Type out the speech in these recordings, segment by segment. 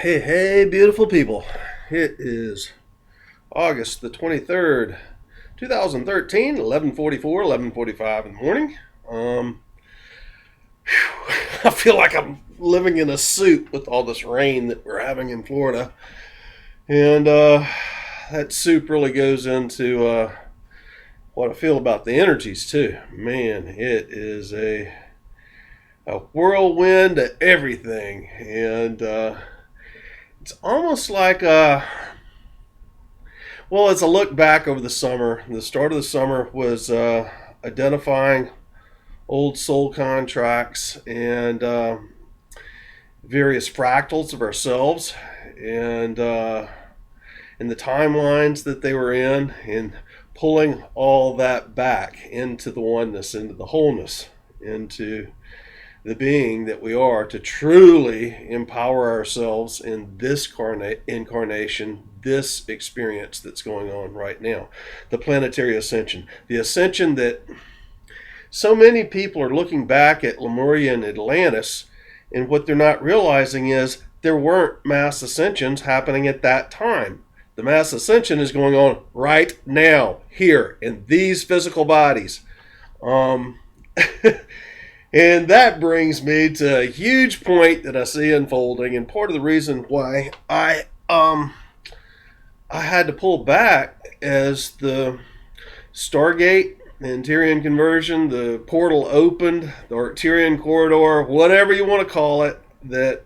Hey, hey, beautiful people. It is August the 23rd, 2013, 11:44, 11:45 in the morning. Um, I feel like I'm living in a suit with all this rain that we're having in Florida. And that soup really goes into what I feel about the energies, too. Man, it is a whirlwind of everything. And it's almost like well, as I look back over the summer, the start of the summer was identifying old soul contracts and various fractals of ourselves and the timelines that they were in, and pulling all that back into the oneness, into the wholeness, into the being that we are, to truly empower ourselves in this incarnation, this experience that's going on right now. The planetary ascension. The ascension that so many people are looking back at Lemuria and Atlantis, and what they're not realizing is there weren't mass ascensions happening at that time. The mass ascension is going on right now, here, in these physical bodies. Um, And that brings me to a huge point that I see unfolding, and part of the reason why I had to pull back as the Stargate, the Antarean conversion, the portal opened, the Arcturian corridor, whatever you want to call it, that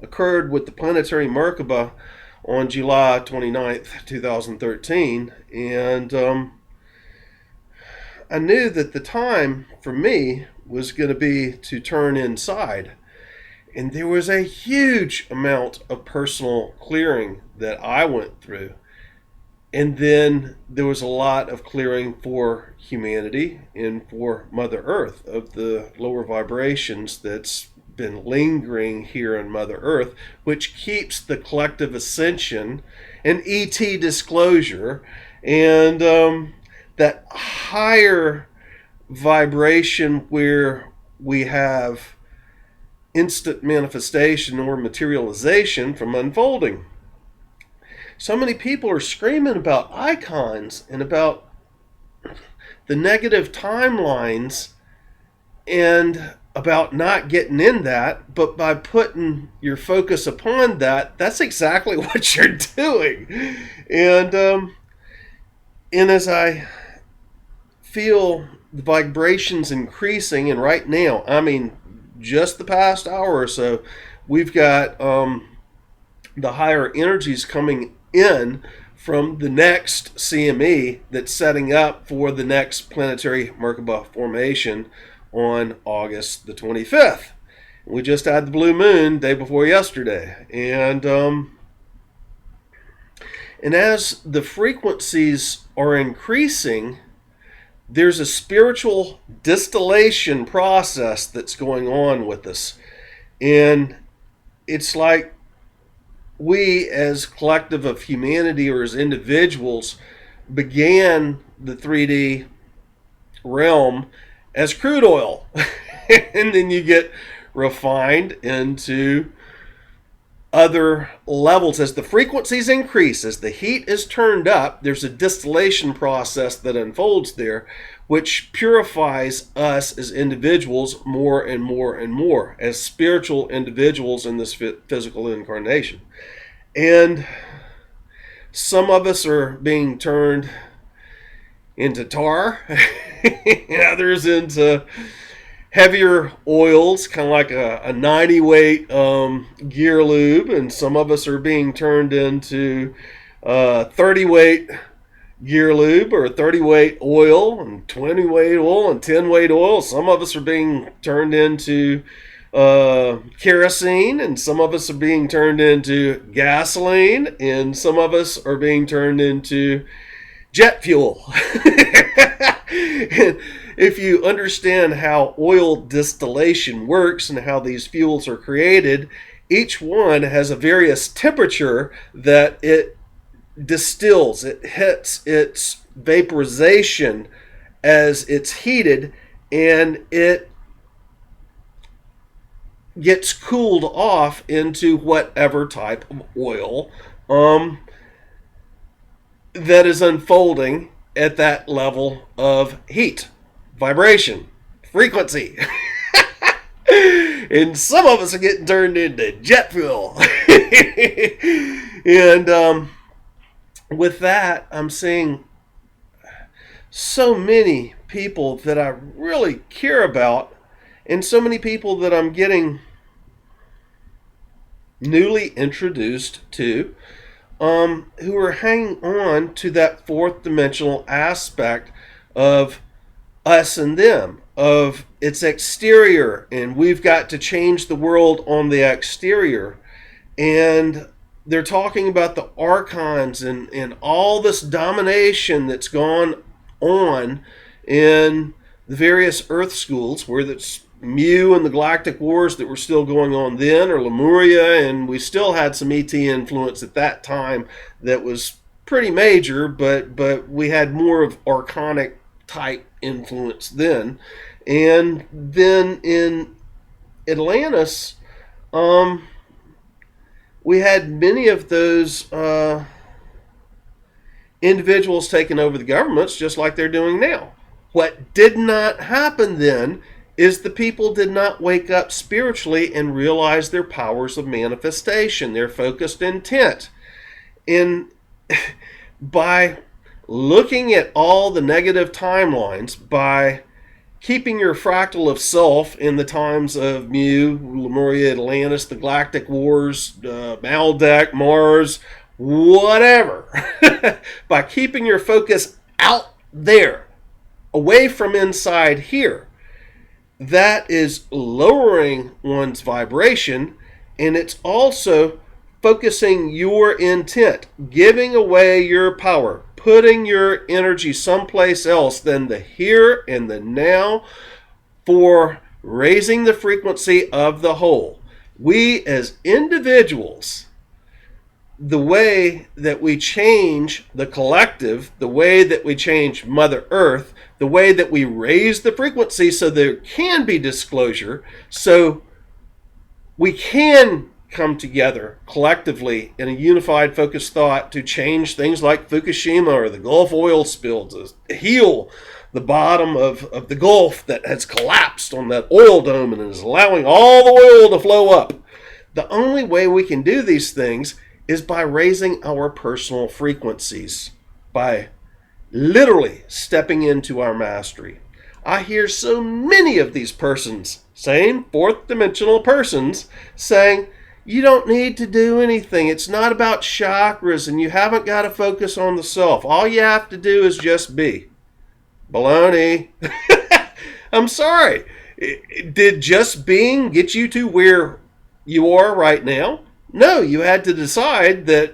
occurred with the planetary Merkabah on July 29th, 2013, and I knew that the time for me was going to be to turn inside. And there was a huge amount of personal clearing that I went through. And then there was a lot of clearing for humanity and for Mother Earth of the lower vibrations that's been lingering here on Mother Earth, which keeps the collective ascension and ET disclosure and that higher vibration where we have instant manifestation or materialization from unfolding. So many people are screaming about icons and about the negative timelines and about not getting in that, but by putting your focus upon that, that's exactly what you're doing. And as I feel the vibrations increasing, and right now, I mean, just the past hour or so, we've got the higher energies coming in from the next CME that's setting up for the next planetary Merkabah formation on August the 25th. We just had the blue moon day before yesterday, and as the frequencies are increasing, there's a spiritual distillation process that's going on with us. And it's like we, as collective of humanity or as individuals, began the 3D realm as crude oil. And then you get refined into other levels. As the frequencies increase, as the heat is turned up, there's a distillation process that unfolds there, which purifies us as individuals more and more and more, as spiritual individuals in this physical incarnation. And some of us are being turned into tar, and others into heavier oils, kind of like a 90 weight gear lube, and some of us are being turned into 30 weight gear lube, or 30 weight oil, and 20 weight oil, and 10 weight oil. Some of us are being turned into kerosene, and some of us are being turned into gasoline, and some of us are being turned into jet fuel. And if you understand how oil distillation works and how these fuels are created, each one has a various temperature that it distills. It hits its vaporization as it's heated, and it gets cooled off into whatever type of oil that is unfolding at that level of heat, vibration, frequency. And some of us are getting turned into jet fuel. And with that, I'm seeing so many people that I really care about, and so many people that I'm getting newly introduced to, who are hanging on to that fourth dimensional aspect of us and them, of its exterior, and we've got to change the world on the exterior. And they're talking about the Archons and all this domination that's gone on in the various Earth schools, where that's Mu and the Galactic Wars that were still going on then, or Lemuria, and we still had some ET influence at that time that was pretty major, but we had more of archonic type influence then. And then in Atlantis, we had many of those individuals taking over the governments, just like they're doing now. What did not happen then is the people did not wake up spiritually and realize their powers of manifestation, their focused intent. And by looking at all the negative timelines, by keeping your fractal of self in the times of Mu, Lemuria, Atlantis, the Galactic Wars, Maldek, Mars, whatever, by keeping your focus out there, away from inside here, that is lowering one's vibration, and it's also focusing your intent, giving away your power, putting your energy someplace else than the here and the now, for raising the frequency of the whole. We as individuals, the way that we change the collective, the way that we change Mother Earth, the way that we raise the frequency so there can be disclosure, so we can come together collectively in a unified focused thought to change things like Fukushima or the Gulf oil spill, to heal the bottom of the Gulf that has collapsed on that oil dome and is allowing all the oil to flow up. The only way we can do these things is by raising our personal frequencies, by literally stepping into our mastery. I hear so many of these persons, same fourth dimensional persons, saying, you don't need to do anything. It's not about chakras, and you haven't got to focus on the self. All you have to do is just be. Baloney. I'm sorry. Did just being get you to where you are right now? No, you had to decide that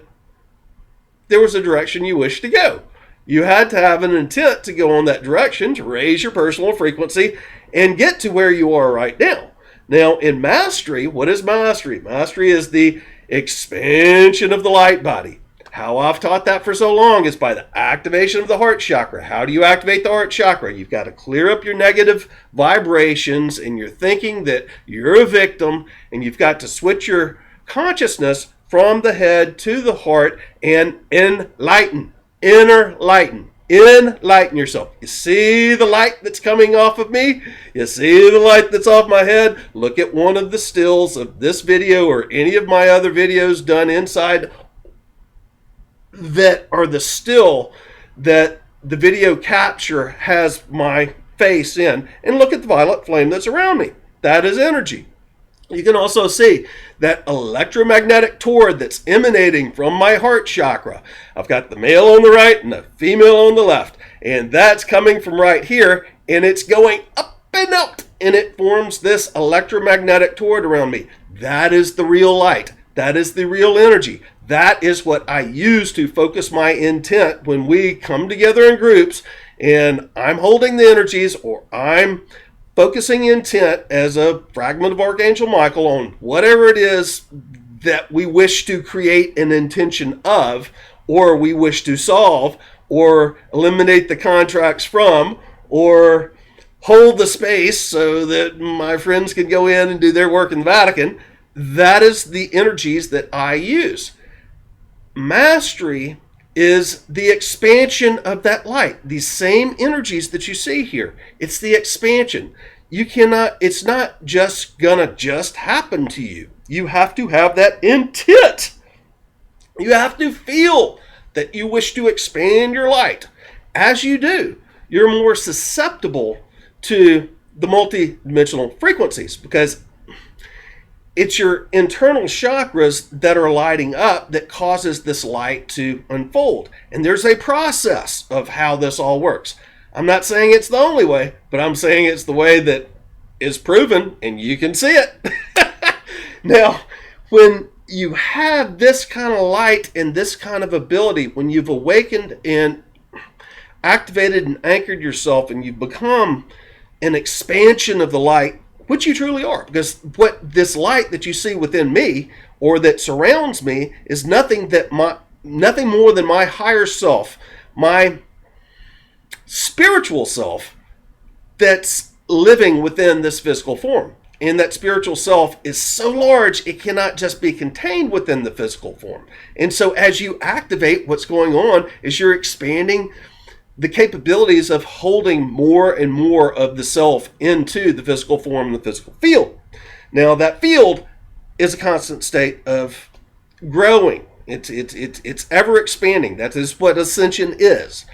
there was a direction you wished to go. You had to have an intent to go on that direction, to raise your personal frequency and get to where you are right now. Now, in mastery, what is mastery? Mastery is the expansion of the light body. How I've taught that for so long is by the activation of the heart chakra. How do you activate the heart chakra? You've got to clear up your negative vibrations and your thinking that you're a victim, and you've got to switch your consciousness from the head to the heart and enlighten. Enlighten yourself. You see the light that's coming off of me? You see the light that's off my head? Look at one of the stills of this video or any of my other videos done inside that are the still that the video capture has my face in, and look at the violet flame that's around me. That is energy. You can also see that electromagnetic torque that's emanating from my heart chakra. I've got the male on the right and the female on the left, and that's coming from right here, and it's going up and up, and it forms this electromagnetic torque around me. That is the real light. That is the real energy. That is what I use to focus my intent when we come together in groups, and I'm holding the energies, or I'm focusing intent as a fragment of Archangel Michael on whatever it is that we wish to create an intention of, or we wish to solve, or eliminate the contracts from, or hold the space so that my friends can go in and do their work in the Vatican. That is the energies that I use. Mastery is the expansion of that light. These same energies that you see here. It's the expansion. It's not just gonna just happen to you. You have to have that intent. You have to feel that you wish to expand your light. As you do, you're more susceptible to the multidimensional frequencies, because it's your internal chakras that are lighting up that causes this light to unfold. And there's a process of how this all works. I'm not saying it's the only way, but I'm saying it's the way that is proven, and you can see it. Now, when you have this kind of light and this kind of ability, when you've awakened and activated and anchored yourself, and you've become an expansion of the light, which you truly are, because what this light that you see within me or that surrounds me is nothing more than my higher self, my spiritual self that's living within this physical form. And that spiritual self is so large, it cannot just be contained within the physical form. And so as you activate, what's going on is you're expanding the capabilities of holding more and more of the self into the physical form and the physical field. Now, that field is a constant state of growing. It's ever expanding. That is what Ascension is.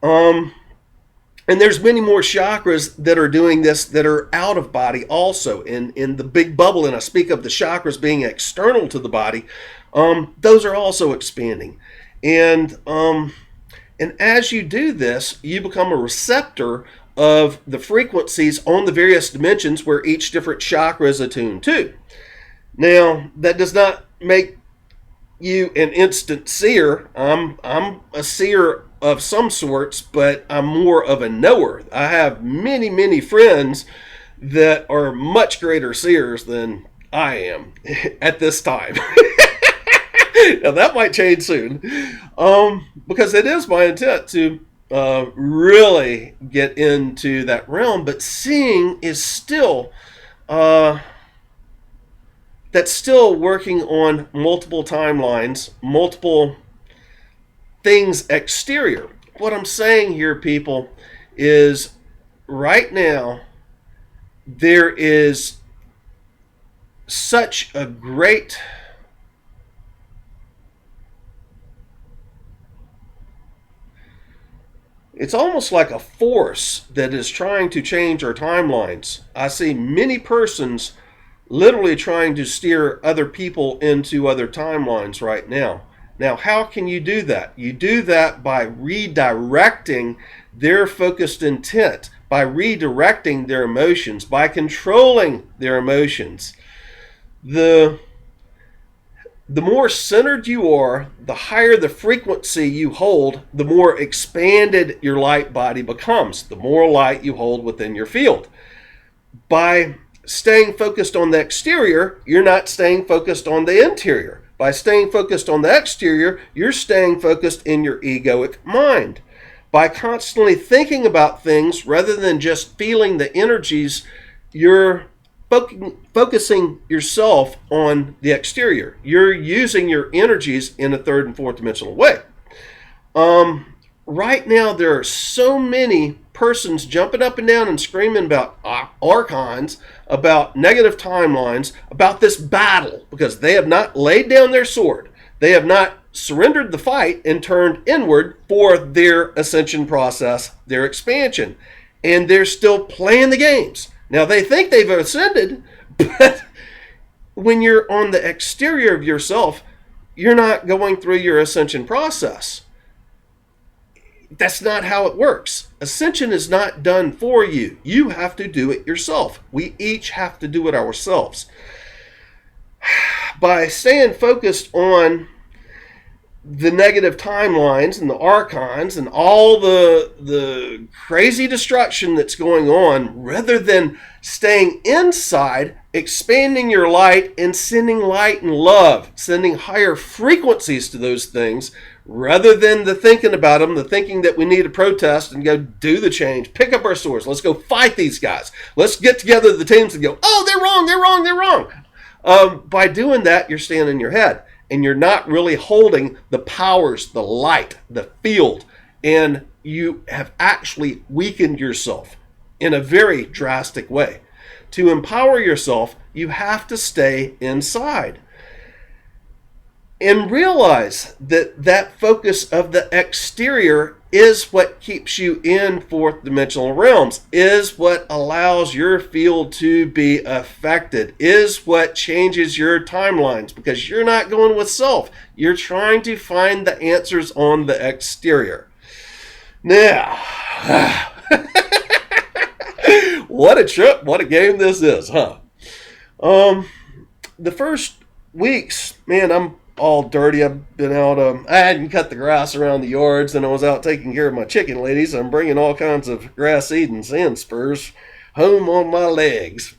And there's many more chakras that are doing this that are out of body also in the big bubble. And I speak of the chakras being external to the body. Those are also expanding. And as you do this, you become a receptor of the frequencies on the various dimensions where each different chakra is attuned to. Now, that does not make you an instant seer. I'm a seer of some sorts, but I'm more of a knower. I have many, many friends that are much greater seers than I am at this time. Now, that might change soon, because it is my intent to really get into that realm. But seeing is still, that's still working on multiple timelines, multiple things exterior. What I'm saying here, people, is right now there is such a great it's almost like a force that is trying to change our timelines. I see many persons literally trying to steer other people into other timelines right now. Now, how can you do that? You do that by redirecting their focused intent, by redirecting their emotions, by controlling their emotions. The more centered you are, the higher the frequency you hold, the more expanded your light body becomes, the more light you hold within your field. By staying focused on the exterior, you're not staying focused on the interior. By staying focused on the exterior, you're staying focused in your egoic mind. By constantly thinking about things rather than just feeling the energies, you're focusing yourself on the exterior. You're using your energies in a third and fourth dimensional way. Right now, there are so many persons jumping up and down and screaming about Archons, about negative timelines, about this battle, because they have not laid down their sword. They have not surrendered the fight and turned inward for their ascension process, their expansion. And they're still playing the games. Now, they think they've ascended, but when you're on the exterior of yourself, you're not going through your ascension process. That's not how it works. Ascension is not done for you. You have to do it yourself. We each have to do it ourselves. By staying focused on the negative timelines and the Archons and all the crazy destruction that's going on, rather than staying inside, expanding your light and sending light and love, sending higher frequencies to those things, rather than the thinking about them, the thinking that we need to protest and go do the change, pick up our swords, let's go fight these guys, let's get together the teams and go, oh, they're wrong, they're wrong, they're wrong. By doing that, you're staying in your head. And you're not really holding the powers, the light, the field. And you have actually weakened yourself in a very drastic way. To empower yourself, you have to stay inside. And realize that that focus of the exterior is what keeps you in fourth dimensional realms, is what allows your field to be affected, is what changes your timelines, because you're not going with self. You're trying to find the answers on the exterior. Now, what a trip, what a game this is, huh? The first weeks, man, I'm all dirty. I've been out, I hadn't cut the grass around the yards, and I was out taking care of my chicken ladies. I'm bringing all kinds of grass seed and sand spurs home on my legs.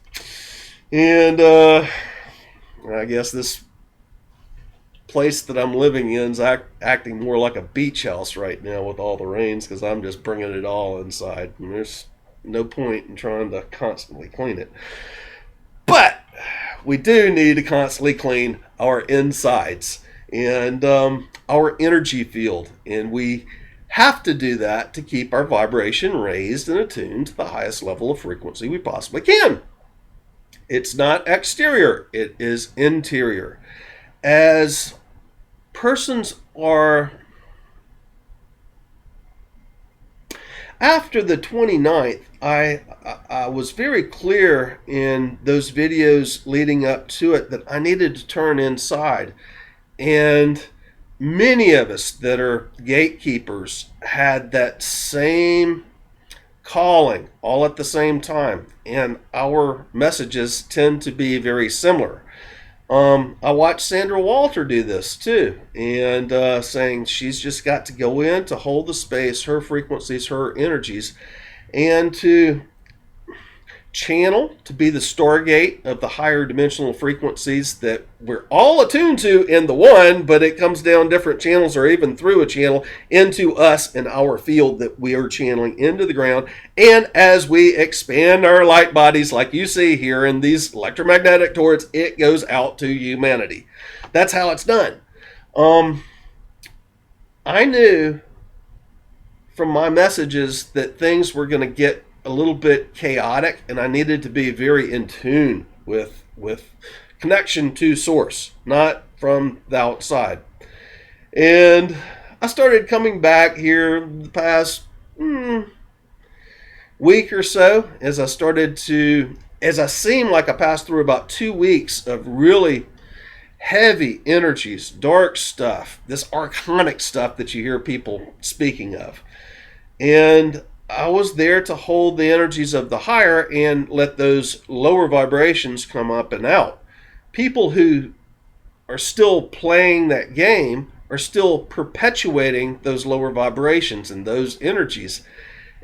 And I guess this place that I'm living in is acting more like a beach house right now with all the rains, because I'm just bringing it all inside. And there's no point in trying to constantly clean it. But we do need to constantly clean our insides and our energy field. And we have to do that to keep our vibration raised and attuned to the highest level of frequency we possibly can. It's not exterior, it is interior. As persons are, after the 29th, I was very clear in those videos leading up to it that I needed to turn inside. And many of us that are gatekeepers had that same calling all at the same time. And our messages tend to be very similar. I watched Sandra Walter do this too, and saying she's just got to go in to hold the space, her frequencies, her energies, and to channel, to be the stargate of the higher dimensional frequencies that we're all attuned to in the one, but it comes down different channels or even through a channel into us and our field that we are channeling into the ground. And as we expand our light bodies, like you see here in these electromagnetic torches, it goes out to humanity. That's how it's done. I knew from my messages that things were going to get a little bit chaotic, and I needed to be very in tune with connection to source, not from the outside. And I started coming back here the past week or so, as I seemed like I passed through about 2 weeks of really heavy energies, dark stuff, this archonic stuff that you hear people speaking of. And I was there to hold the energies of the higher and let those lower vibrations come up and out. People who are still playing that game are still perpetuating those lower vibrations and those energies.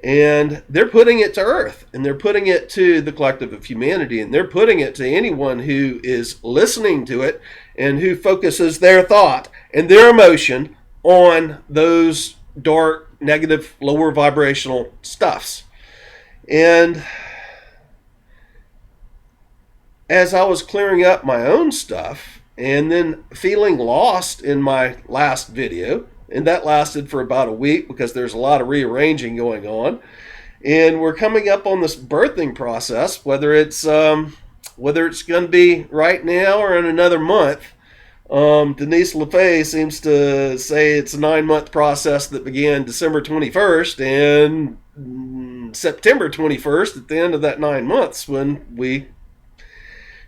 And they're putting it to Earth, and they're putting it to the collective of humanity, and they're putting it to anyone who is listening to it and who focuses their thought and their emotion on those dark, negative, lower vibrational stuffs. And as I was clearing up my own stuff and then feeling lost in my last video, and that lasted for about a week because there's a lot of rearranging going on, and we're coming up on this birthing process, whether it's going to be right now or in another month. Denise LeFay seems to say it's a 9-month process that began December 21st and September 21st at the end of that 9 months when we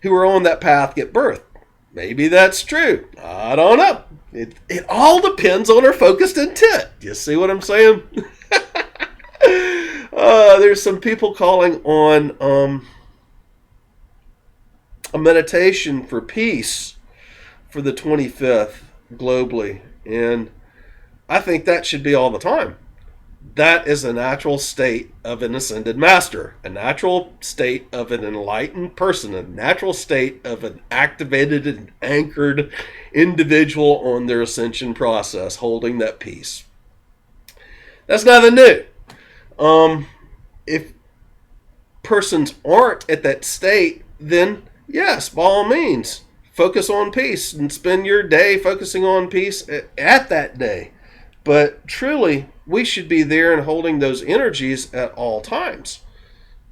who are on that path get birthed. Maybe that's true. I don't know. It all depends on our focused intent. You see what I'm saying? There's some people calling on a meditation for peace for the 25th globally. And I think that should be all the time. That is a natural state of an ascended master, a natural state of an enlightened person, a natural state of an activated and anchored individual on their ascension process, holding that peace. That's nothing new. If persons aren't at that state, then yes, by all means, focus on peace and spend your day focusing on peace at that day. But truly, we should be there and holding those energies at all times.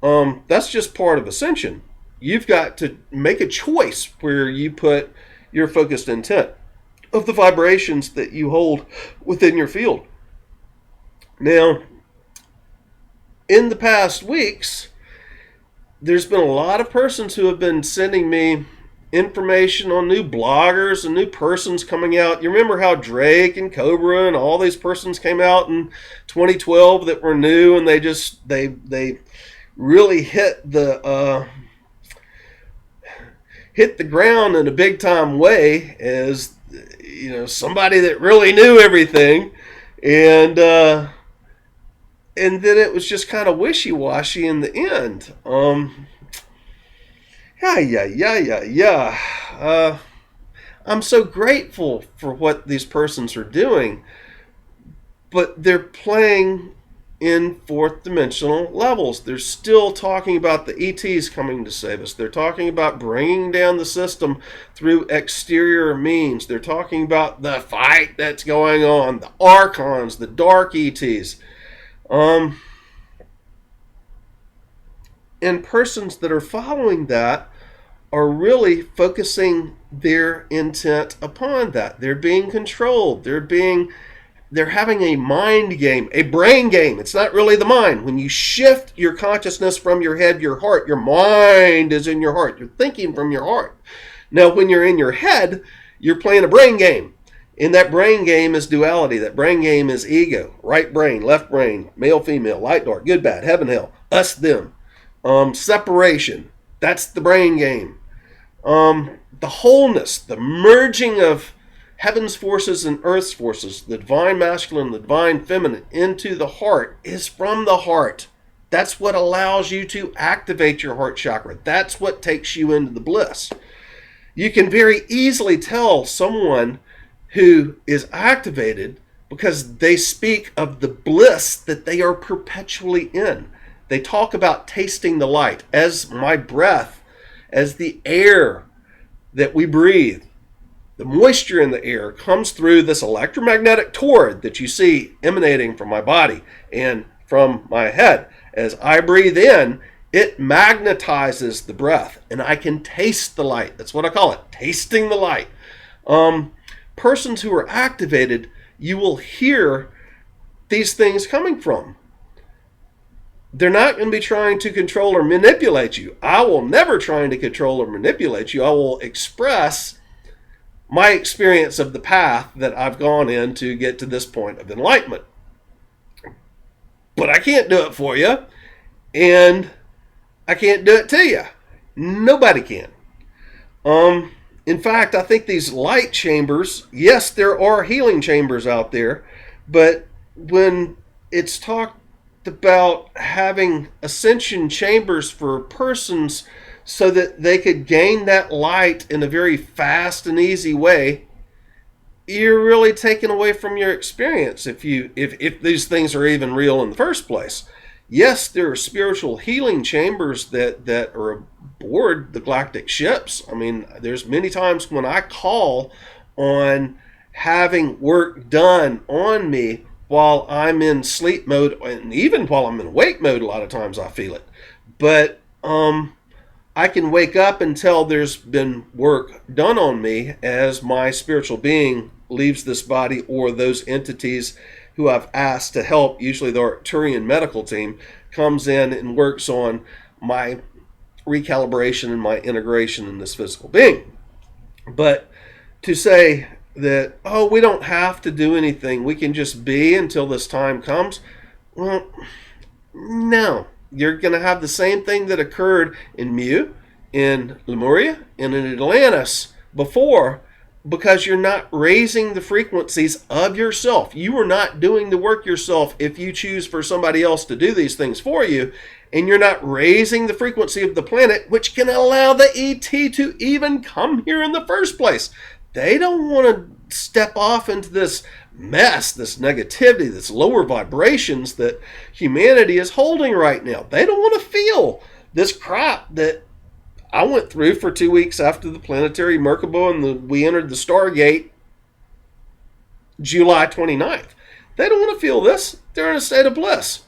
That's just part of ascension. You've got to make a choice where you put your focused intent of the vibrations that you hold within your field. Now, in the past weeks, there's been a lot of persons who have been sending me information on new bloggers and new persons coming out. You remember how Drake and Cobra and all these persons came out in 2012 that were new, and they really hit the ground in a big time way as, you know, somebody that really knew everything, and then it was just kind of wishy-washy in the end. I'm so grateful for what these persons are doing, but they're playing in fourth dimensional levels. They're still talking about the ETs coming to save us. They're talking about bringing down the system through exterior means. They're talking about the fight that's going on, the Archons, the dark ETs. And persons that are following that are really focusing their intent upon that. They're being controlled. They're having a mind game, a brain game. It's not really the mind. When you shift your consciousness from your head to your heart, your mind is in your heart. You're thinking from your heart. Now, when you're in your head, you're playing a brain game. And that brain game is duality. That brain game is ego. Right brain, left brain, male, female, light, dark, good, bad, heaven, hell, us, them. Separation. That's the brain game. The wholeness, the merging of heaven's forces and earth's forces, the divine masculine, the divine feminine, into the heart is from the heart. That's what allows you to activate your heart chakra. That's what takes you into the bliss. You can very easily tell someone who is activated because they speak of the bliss that they are perpetually in. They talk about tasting the light as my breath, as the air that we breathe. The moisture in the air comes through this electromagnetic torrid that you see emanating from my body and from my head. As I breathe in, it magnetizes the breath, and I can taste the light. That's what I call it, tasting the light. Persons who are activated, you will hear these things coming from. They're not going to be trying to control or manipulate you. I will never try to control or manipulate you. I will express my experience of the path that I've gone in to get to this point of enlightenment. But I can't do it for you, and I can't do it to you. Nobody can. In fact, I think these light chambers, yes, there are healing chambers out there, but when it's talked about having ascension chambers for persons so that they could gain that light in a very fast and easy way, you're really taken away from your experience if these things are even real in the first place. Yes, there are spiritual healing chambers that are aboard the galactic ships. I mean, there's many times when I call on having work done on me while I'm in sleep mode, and even while I'm in awake mode, a lot of times I feel it. But I can wake up and tell there's been work done on me as my spiritual being leaves this body, or those entities who I've asked to help, usually the Arcturian medical team, comes in and works on my recalibration and my integration in this physical being. But to say that, oh, we don't have to do anything, we can just be until this time comes, well, no. You're going to have the same thing that occurred in Mu, in Lemuria, and in Atlantis before, because you're not raising the frequencies of yourself. You are not doing the work yourself if you choose for somebody else to do these things for you, and you're not raising the frequency of the planet, which can allow the ET to even come here in the first place. They don't want to step off into this mess, this negativity, this lower vibrations that humanity is holding right now. They don't want to feel this crap that I went through for 2 weeks after the planetary Merkabah and we entered the Stargate July 29th. They don't want to feel this. They're in a state of bliss.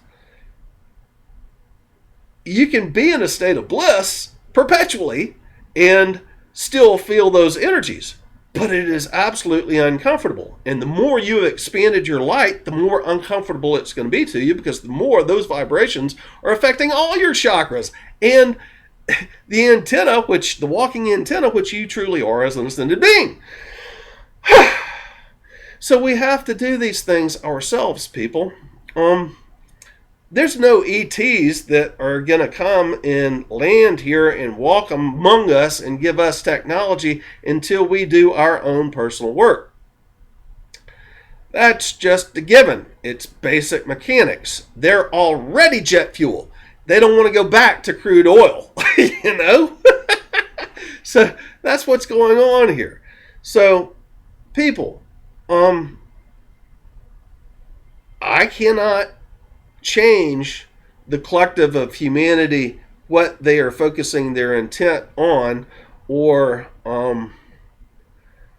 You can be in a state of bliss perpetually and still feel those energies, but it is absolutely uncomfortable. And the more you have expanded your light, the more uncomfortable it's going to be to you, because the more those vibrations are affecting all your chakras and the antenna, the walking antenna, which you truly are as an ascended being. So we have to do these things ourselves, people. There's no ETs that are going to come and land here and walk among us and give us technology until we do our own personal work. That's just a given. It's basic mechanics. They're already jet fuel. They don't want to go back to crude oil, you know? So that's what's going on here. So, people, I cannot change the collective of humanity, what they are focusing their intent on, or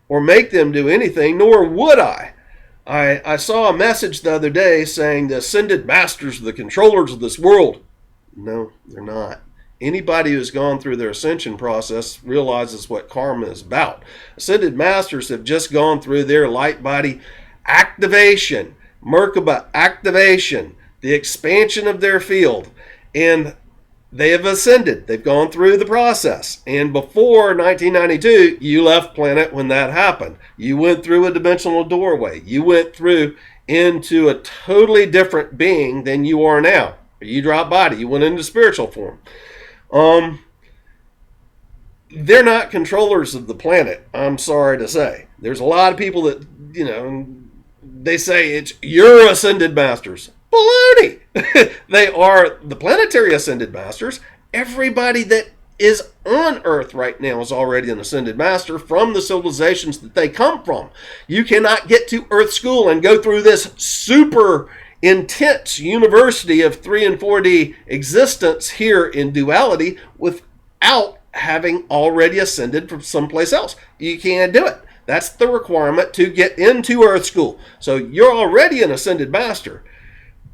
make them do anything, nor would I. I saw a message the other day saying the ascended masters are the controllers of this world. No, they're not. Anybody who's gone through their ascension process realizes what karma is about. Ascended masters have just gone through their light body activation, Merkabah activation, the expansion of their field, and they have ascended. They've gone through the process. And before 1992, you left planet when that happened. You went through a dimensional doorway. You went through into a totally different being than you are now. You dropped body. You went into spiritual form. They're not controllers of the planet, I'm sorry to say. There's a lot of people that, they say it's your ascended masters. Baloney! They are the planetary ascended masters. Everybody that is on Earth right now is already an ascended master from the civilizations that they come from. You cannot get to Earth School and go through this super intense university of 3 and 4D existence here in duality without having already ascended from someplace else. You can't do it. That's the requirement to get into Earth School. So you're already an ascended master,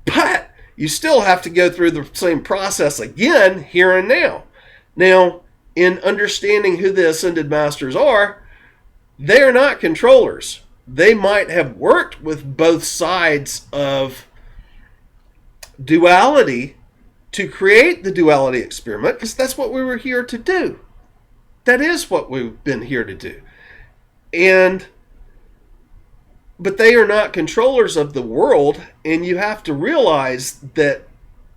but you still have to go through the same process again here and now. Now, in understanding who the ascended masters are, they are not controllers. They might have worked with both sides of duality to create the duality experiment, because that's what we were here to do. That is what we've been here to do. But they are not controllers of the world, and you have to realize that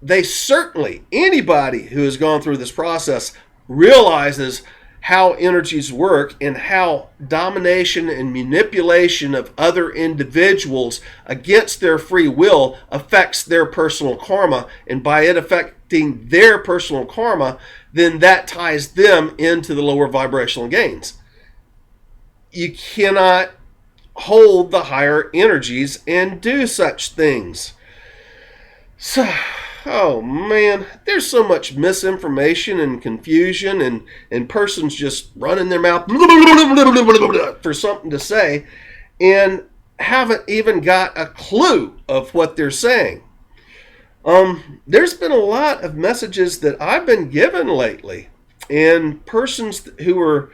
they certainly, anybody who has gone through this process realizes how energies work and how domination and manipulation of other individuals against their free will affects their personal karma. And by it affecting their personal karma, then that ties them into the lower vibrational gains. You cannot hold the higher energies and do such things. So, oh man, there's so much misinformation and confusion and persons just running their mouth for something to say and haven't even got a clue of what they're saying. There's been a lot of messages that I've been given lately, and persons who are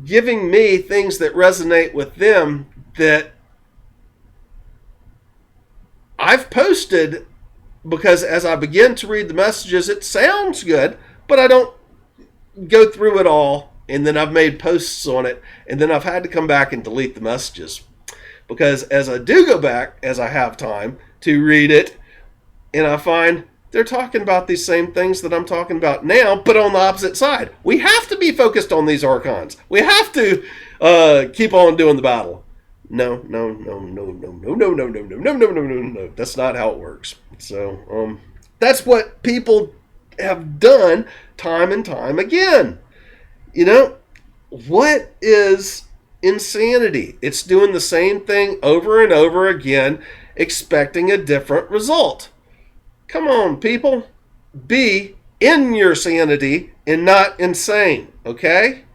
giving me things that resonate with them that I've posted, because as I begin to read the messages, it sounds good, but I don't go through it all, and then I've made posts on it, and then I've had to come back and delete the messages. Because as I do go back, as I have time to read it, and I find they're talking about these same things that I'm talking about now, but on the opposite side. We have to be focused on these Archons. We have to keep on doing the battle. No. That's not how it works. So that's what people have done time and time again. What is insanity? It's doing the same thing over and over again, expecting a different result. Come on, people. Be in your sanity and not insane, okay?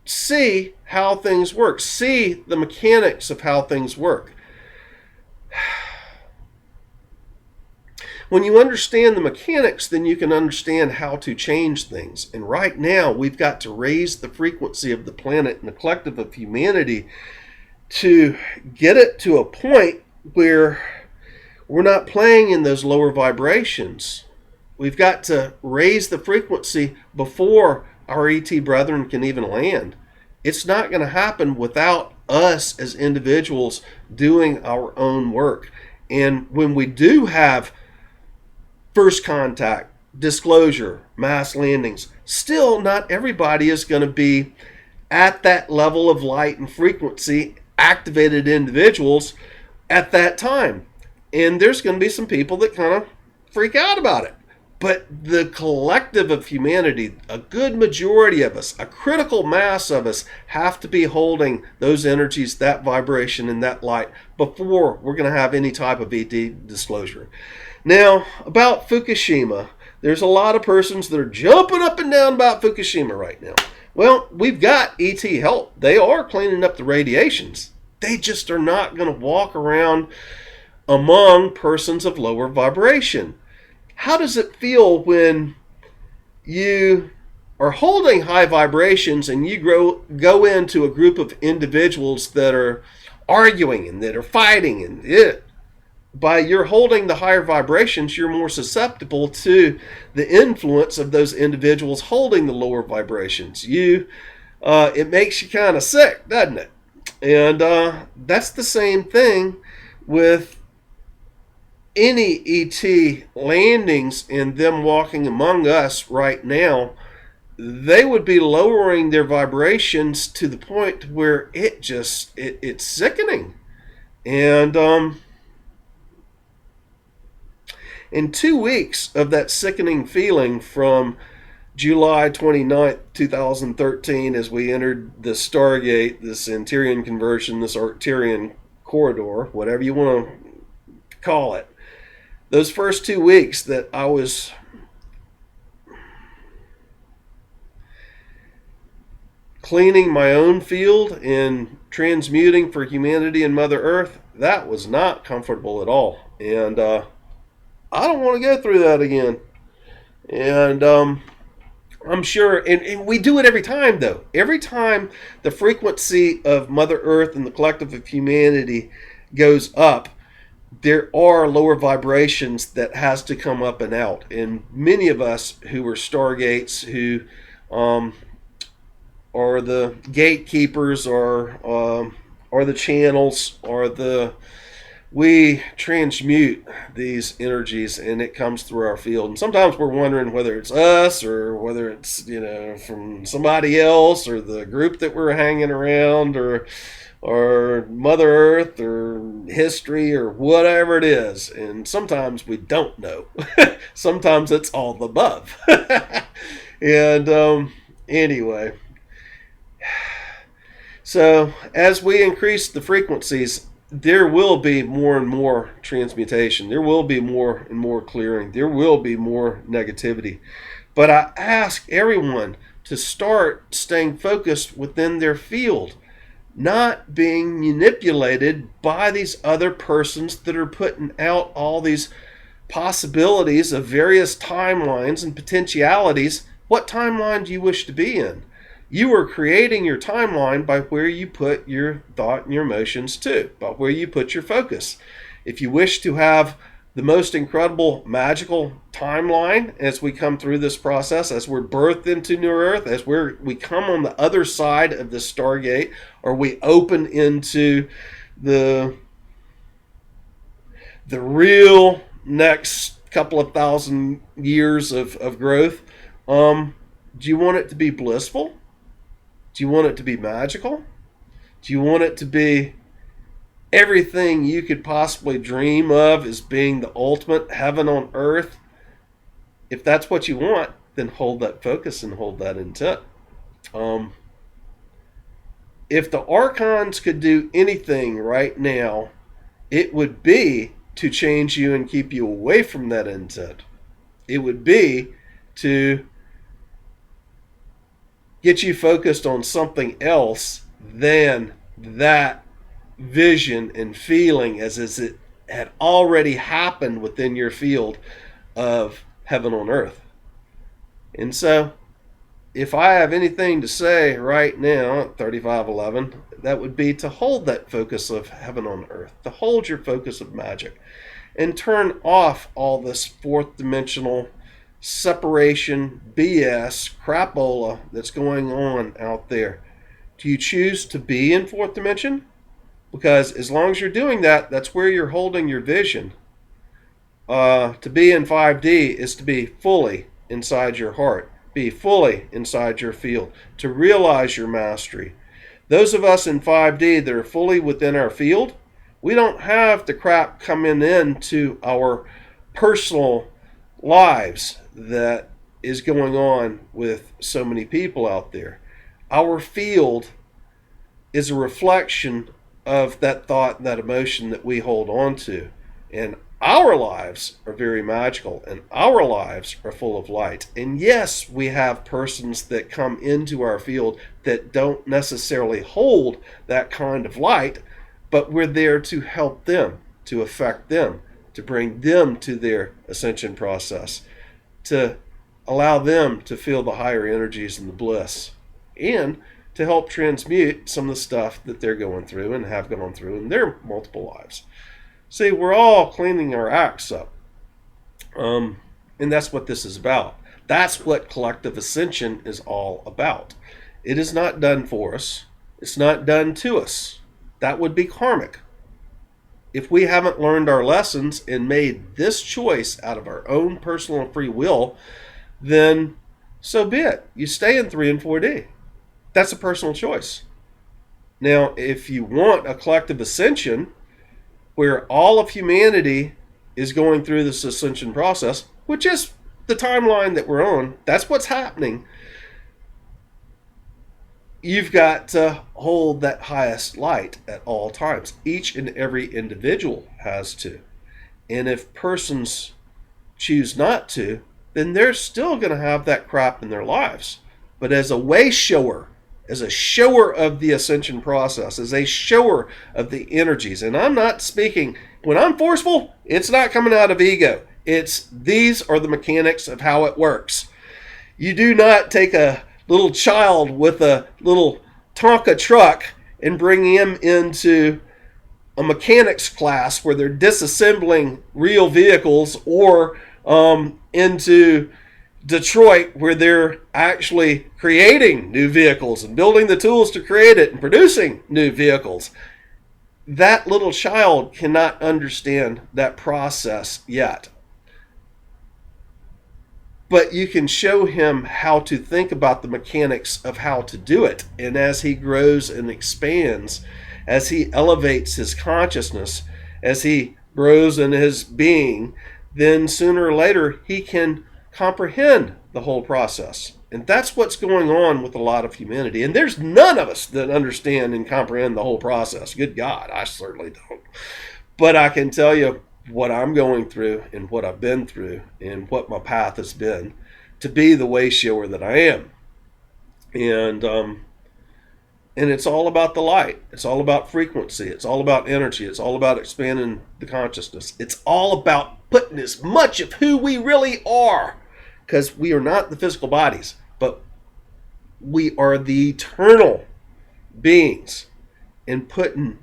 See how things work. See the mechanics of how things work. When you understand the mechanics, then you can understand how to change things. And right now, we've got to raise the frequency of the planet and the collective of humanity to get it to a point where we're not playing in those lower vibrations. We've got to raise the frequency before our ET brethren can even land. It's not going to happen without us as individuals doing our own work. And when we do have first contact, disclosure, mass landings, still not everybody is going to be at that level of light and frequency, activated individuals at that time. And there's going to be some people that kind of freak out about it. But the collective of humanity, a good majority of us, a critical mass of us, have to be holding those energies, that vibration, and that light before we're going to have any type of ET disclosure. Now, about Fukushima, there's a lot of persons that are jumping up and down about Fukushima right now. Well, we've got ET help. They are cleaning up the radiations. They just are not going to walk around among persons of lower vibration. How does it feel when you are holding high vibrations and you go into a group of individuals that are arguing and that are fighting, and by you're holding the higher vibrations, you're more susceptible to the influence of those individuals holding the lower vibrations. It makes you kind of sick, doesn't it? And that's the same thing with any ET landings and them walking among us right now. They would be lowering their vibrations to the point where it's sickening. And in 2 weeks of that sickening feeling from July 29th, 2013, as we entered the Stargate, this Antarian conversion, this Arcturian corridor, whatever you want to call it, those first 2 weeks that I was cleaning my own field and transmuting for humanity and Mother Earth, that was not comfortable at all. And I don't want to go through that again. And I'm sure, and we do it every time, though. Every time the frequency of Mother Earth and the collective of humanity goes up, there are lower vibrations that has to come up and out. And many of us who are Stargates, who are the gatekeepers, or the channels, we transmute these energies and it comes through our field. And sometimes we're wondering whether it's us or whether it's, from somebody else, or the group that we're hanging around, or Mother Earth, or history, or whatever it is. And sometimes we don't know. Sometimes it's all the above. And anyway, so as we increase the frequencies, there will be more and more transmutation. There will be more and more clearing. There will be more negativity. But I ask everyone to start staying focused within their field, not being manipulated by these other persons that are putting out all these possibilities of various timelines and potentialities. What timeline do you wish to be in? You are creating your timeline by where you put your thought and your emotions to, by where you put your focus. If you wish to have the most incredible, magical timeline as we come through this process, as we're birthed into New Earth, as we come on the other side of the Stargate, or we open into the real next couple of thousand years of growth. Do you want it to be blissful? Do you want it to be magical? Do you want it to be everything you could possibly dream of as being the ultimate heaven on earth? If that's what you want, then hold that focus and hold that intent. If the Archons could do anything right now, it would be to change you and keep you away from that intent. It would be to get you focused on something else than that vision and feeling as it had already happened within your field of heaven on earth. And so, if I have anything to say right now at 3511, that would be to hold that focus of heaven on earth, to hold your focus of magic, and turn off all this fourth dimensional separation BS crapola that's going on out there. Do you choose to be in fourth dimension? Because as long as you're doing that, that's where you're holding your vision. To be in 5D is to be fully inside your heart, be fully inside your field, to realize your mastery. Those of us in 5D that are fully within our field, we don't have the crap coming into our personal lives that is going on with so many people out there. Our field is a reflection of that thought and that emotion that we hold on to. And our lives are very magical, and our lives are full of light. And yes, we have persons that come into our field that don't necessarily hold that kind of light, but we're there to help them, to affect them, to bring them to their ascension process, to allow them to feel the higher energies and the bliss, and to help transmute some of the stuff that they're going through and have gone through in their multiple lives. See, we're all cleaning our acts up. And that's what this is about. That's what collective ascension is all about. It is not done for us. It's not done to us. That would be karmic. If we haven't learned our lessons and made this choice out of our own personal free will, then so be it. You stay in 3 and 4D. That's a personal choice. Now, if you want a collective ascension where all of humanity is going through this ascension process, which is the timeline that we're on, that's what's happening. You've got to hold that highest light at all times. Each and every individual has to. And if persons choose not to, then they're still going to have that crap in their lives. But as a way shower, as a shower of the ascension process, as a shower of the energies. And I'm not speaking, when I'm forceful, it's not coming out of ego. These are the mechanics of how it works. You do not take a little child with a little Tonka truck and bring him into a mechanics class where they're disassembling real vehicles, or into Detroit where they're actually creating new vehicles and building the tools to create it and producing new vehicles. That little child cannot understand that process yet. But you can show him how to think about the mechanics of how to do it. And as he grows and expands, as he elevates his consciousness, as he grows in his being, then sooner or later he can comprehend the whole process. And that's what's going on with a lot of humanity. And there's none of us that understand and comprehend the whole process. Good God, I certainly don't. But I can tell you what I'm going through and what I've been through and what my path has been to be the way shower that I am. And it's all about the light. It's all about frequency. It's all about energy. It's all about expanding the consciousness. It's all about putting as much of who we really are, because we are not the physical bodies, but we are the eternal beings, and putting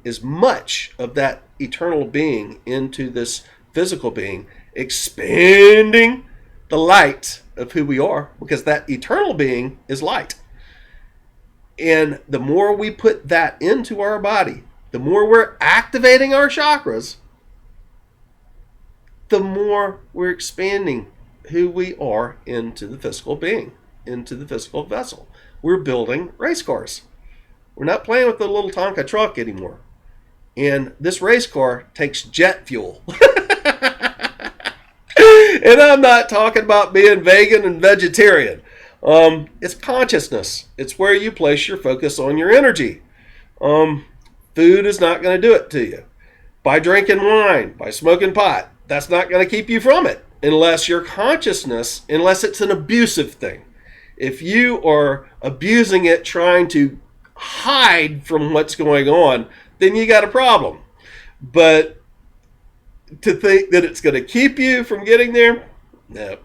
as much of that eternal being into this physical being, expanding the light of who we are, because that eternal being is light. And the more we put that into our body, the more we're activating our chakras, the more we're expanding who we are into the physical being, into the physical vessel. We're building race cars. We're not playing with the little Tonka truck anymore. And this race car takes jet fuel. And I'm not talking about being vegan and vegetarian. It's consciousness. It's where you place your focus on your energy. Food is not going to do it to you. By drinking wine, by smoking pot, that's not going to keep you from it. Unless your consciousness, unless it's an abusive thing. If you are abusing it, trying to hide from what's going on, then you got a problem. But to think that it's going to keep you from getting there, no.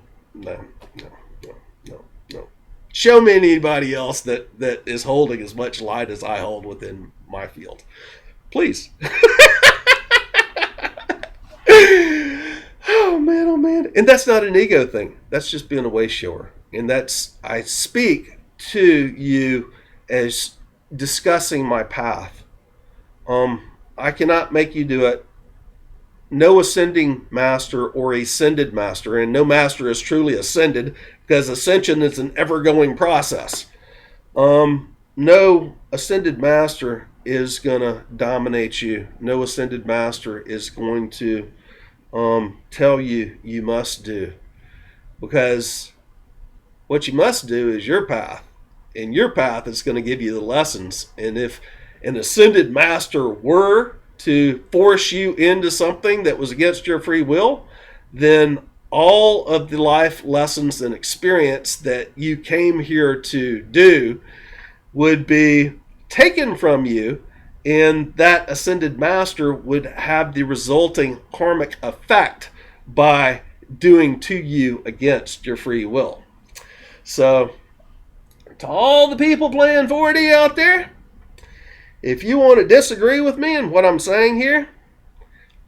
Show me anybody else that is holding as much light as I hold within my field. Please. Oh man. And that's not an ego thing. That's just being a way shower. And I speak to you as discussing my path. I cannot make you do it. No ascending master or ascended master, and no master is truly ascended, because ascension is an ever-going process. No ascended master is going to dominate you. No ascended master is going to tell you you must do. Because what you must do is your path. And your path is going to give you the lessons. And if an ascended master were to force you into something that was against your free will, then all of the life lessons and experience that you came here to do would be taken from you, and that ascended master would have the resulting karmic effect by doing to you against your free will. So, to all the people playing 4D out there, if you want to disagree with me and what I'm saying here,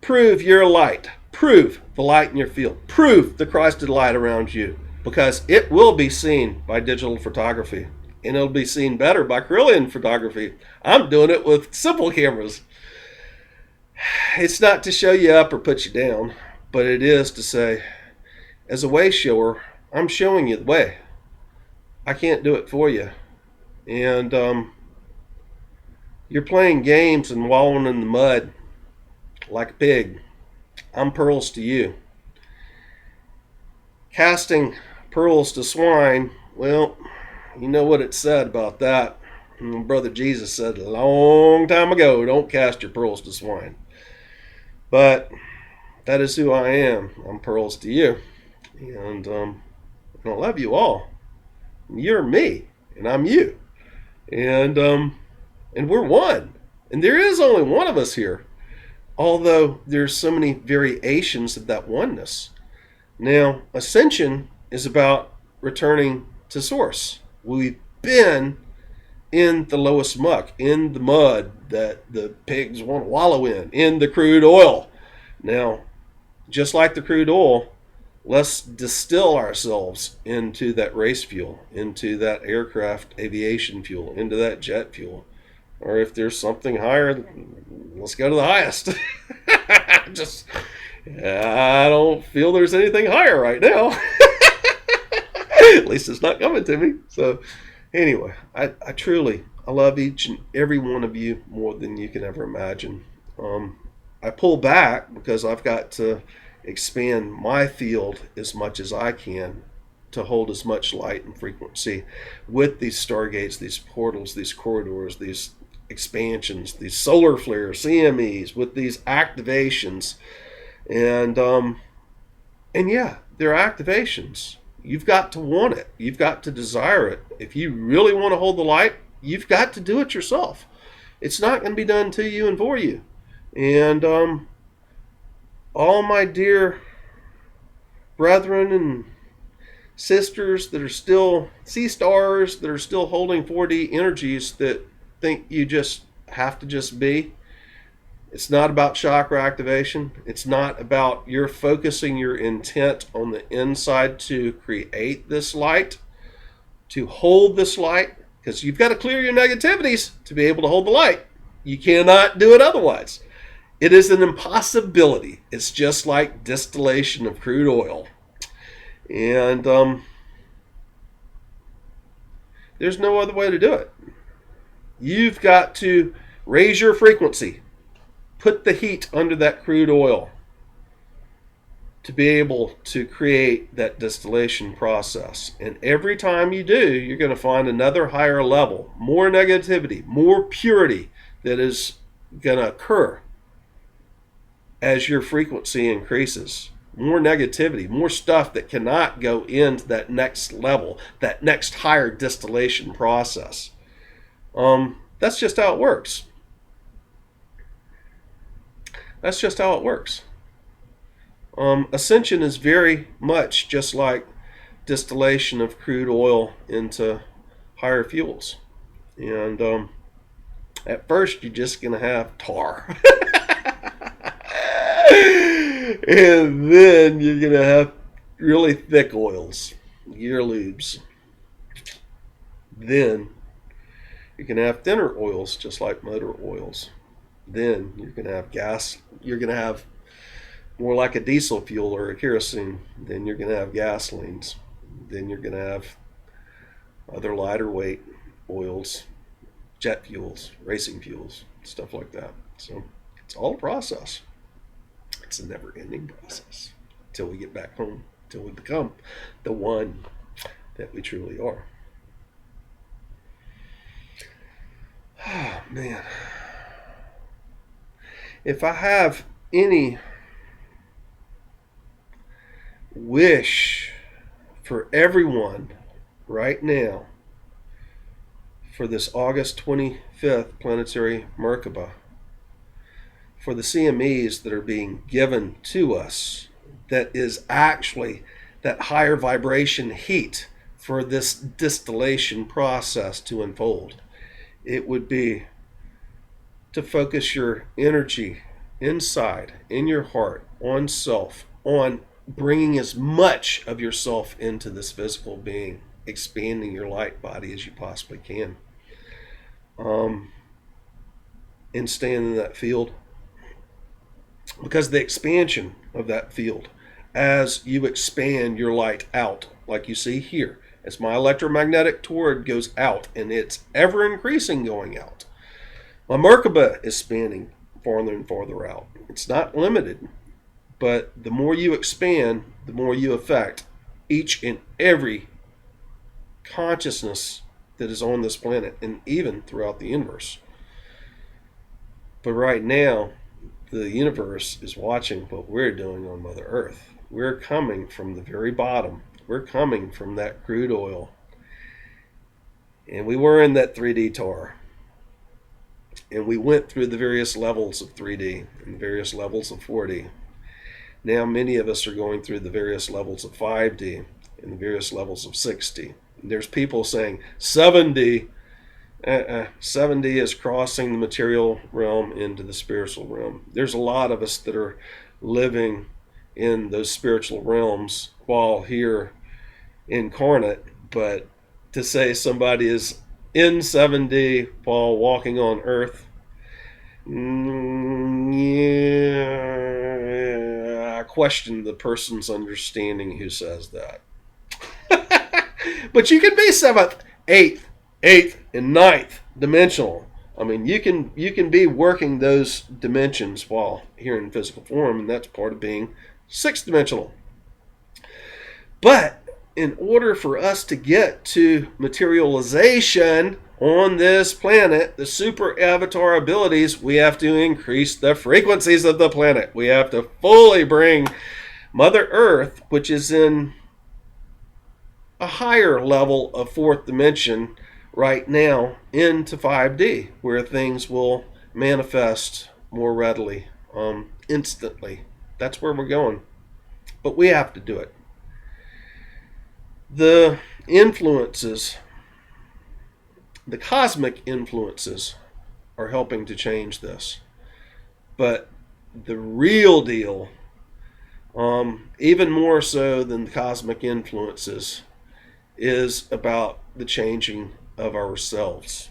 prove your light. Prove the light in your field. Prove the Christed light around you, because it will be seen by digital photography, and it'll be seen better by Carillion photography. I'm doing it with simple cameras. It's not to show you up or put you down, but it is to say, as a way shower, I'm showing you the way. I can't do it for you. And you're playing games and wallowing in the mud like a pig. I'm pearls to you. Casting pearls to swine, well, you know what it said about that. Brother Jesus said a long time ago, don't cast your pearls to swine. But that is who I am. I'm pearls to you. And I love you all. You're me, and I'm you. And we're one. And there is only one of us here. Although there's so many variations of that oneness. Now, Ascension is about returning to source. We've been in the lowest muck, in the mud that the pigs want to wallow in the crude oil. Now, just like the crude oil, let's distill ourselves into that race fuel, into that aircraft aviation fuel, into that jet fuel. Or if there's something higher, let's go to the highest. I don't feel there's anything higher right now. At least it's not coming to me. So anyway, I love each and every one of you more than you can ever imagine. I pull back because I've got to expand my field as much as I can to hold as much light and frequency with these stargates, these portals, these corridors, these expansions, these solar flares, CMEs, with these activations. And yeah, they're activations. You've got to want it. You've got to desire it. If you really want to hold the light, you've got to do it yourself. It's not going to be done to you and for you. And all my dear brethren and sisters that are still sea stars, that are still holding 4D energies, that think you just have to just be. It's not about chakra activation. It's not about your focusing your intent on the inside to create this light, to hold this light, because you've got to clear your negativities to be able to hold the light. You cannot do it otherwise. It is an impossibility. It's just like distillation of crude oil. And there's no other way to do it. You've got to raise your frequency, put the heat under that crude oil to be able to create that distillation process. And every time you do, you're going to find another higher level, more negativity, more purity that is going to occur as your frequency increases. More negativity, more stuff that cannot go into that next level, that next higher distillation process. That's just how it works. That's just how it works. Ascension is very much just like distillation of crude oil into higher fuels. And at first, you're just going to have tar. And then you're going to have really thick oils, gear lubes. Then you can have thinner oils, just like motor oils. Then you're going to have gas. You're going to have more like a diesel fuel or a kerosene. Then you're going to have gasolines. Then you're going to have other lighter weight oils, jet fuels, racing fuels, stuff like that. So it's all a process. It's a never-ending process until we get back home, until we become the one that we truly are. Oh, man. If I have any wish for everyone right now for this August 25th planetary Merkabah, for the CMEs that are being given to us, that is actually that higher vibration heat for this distillation process to unfold, it would be to focus your energy inside, in your heart, on self, on bringing as much of yourself into this physical being, expanding your light body as you possibly can, and staying in that field. Because the expansion of that field, as you expand your light out, like you see here, as my electromagnetic toroid goes out, and it's ever increasing going out, my Merkabah is spanning farther and farther out. It's not limited, but the more you expand, the more you affect each and every consciousness that is on this planet, and even throughout the universe. But right now, the universe is watching what we're doing on Mother Earth. We're coming from the very bottom. We're coming from that crude oil. And we were in that 3D tar. And we went through the various levels of 3D and the various levels of 4D. Now many of us are going through the various levels of 5D and the various levels of 6D. And there's people saying 7D. 7D is crossing the material realm into the spiritual realm. There's a lot of us that are living in those spiritual realms while here incarnate, but to say somebody is in 7D while walking on Earth, yeah, I question the person's understanding who says that. But you can be 7th, 8th, and 9th dimensional. I mean, you can be working those dimensions while here in physical form, and that's part of being 6th dimensional. But in order for us to get to materialization on this planet, the super avatar abilities, we have to increase the frequencies of the planet. We have to fully bring Mother Earth, which is in a higher level of 4th dimension right now, into 5D, where things will manifest more readily, instantly. That's where we're going. But we have to do it. The influences, the cosmic influences, are helping to change this. But the real deal, even more so than the cosmic influences, is about the changing of ourselves.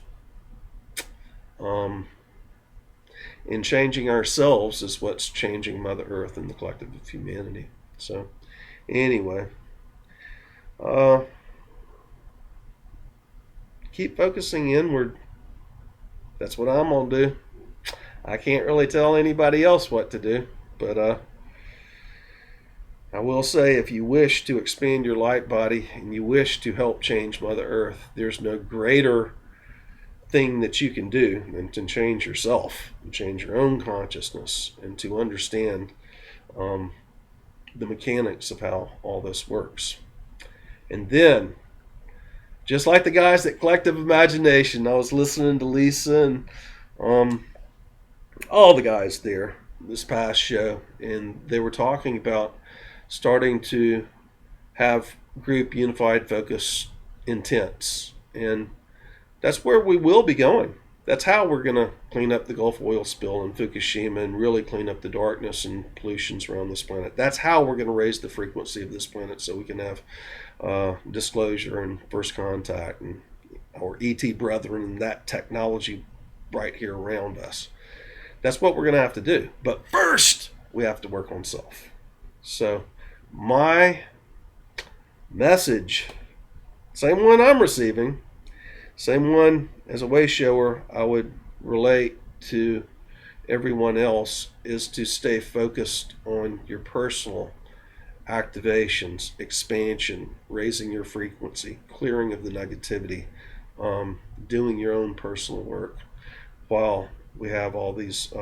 And changing ourselves is what's changing Mother Earth and the collective of humanity. So, anyway, keep focusing inward. That's what I'm going to do. I can't really tell anybody else what to do, but I will say, if you wish to expand your light body and you wish to help change Mother Earth, there's no greater thing that you can do than to change yourself, and change your own consciousness, and to understand the mechanics of how all this works. And then, just like the guys at Collective Imagination, I was listening to Lisa and all the guys there this past show, and they were talking about starting to have group unified focus intents, and that's where we will be going. That's how we're going to clean up the Gulf oil spill in Fukushima and really clean up the darkness and pollutions around this planet. That's how we're going to raise the frequency of this planet so we can have disclosure and first contact and our ET brethren and that technology right here around us. That's what we're going to have to do. But first, we have to work on self. So, my message, same one I'm receiving, same one as a way shower I would relate to everyone else, is to stay focused on your personal activations, expansion, raising your frequency, clearing of the negativity, doing your own personal work, while we have all these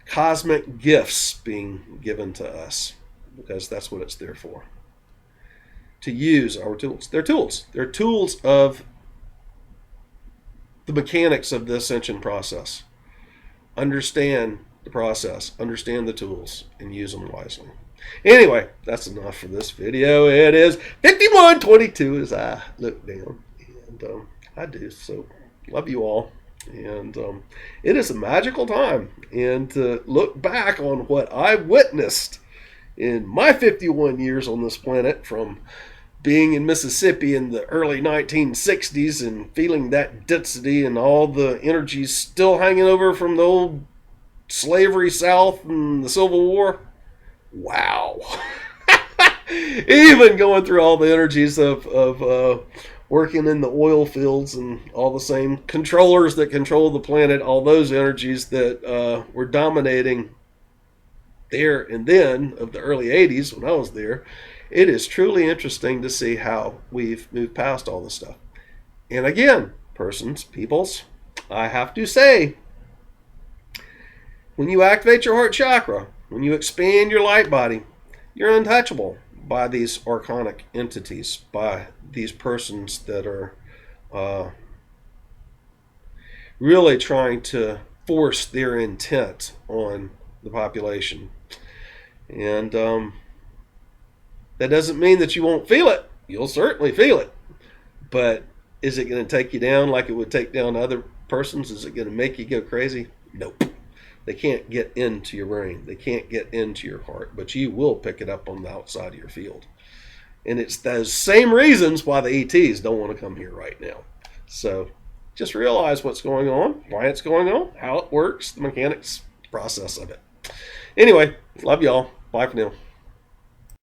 cosmic gifts being given to us, because that's what it's there for. To use our tools. They're tools. They're tools of the mechanics of the ascension process. Understand the process, understand the tools, and use them wisely. Anyway, that's enough for this video. It is 51:22 as I look down, and I do. So, love you all. And it is a magical time. And to look back on what I witnessed in my 51 years on this planet, from being in Mississippi in the early 1960s and feeling that density and all the energies still hanging over from the old slavery South and the Civil War. Wow. Even going through all the energies of working in the oil fields and all the same controllers that control the planet, all those energies that were dominating there and then of the early 80s when I was there. It is truly interesting to see how we've moved past all this stuff. And again, peoples, I have to say, when you activate your heart chakra, when you expand your light body, you're untouchable by these archonic entities, by these persons that are really trying to force their intent on the population. And that doesn't mean that you won't feel it. You'll certainly feel it. But is it going to take you down like it would take down other persons? Is it going to make you go crazy? Nope. They can't get into your brain. They can't get into your heart. But you will pick it up on the outside of your field. And it's those same reasons why the ETs don't want to come here right now. So just realize what's going on, why it's going on, how it works, the mechanics, process of it. Anyway, love y'all. Bye for now.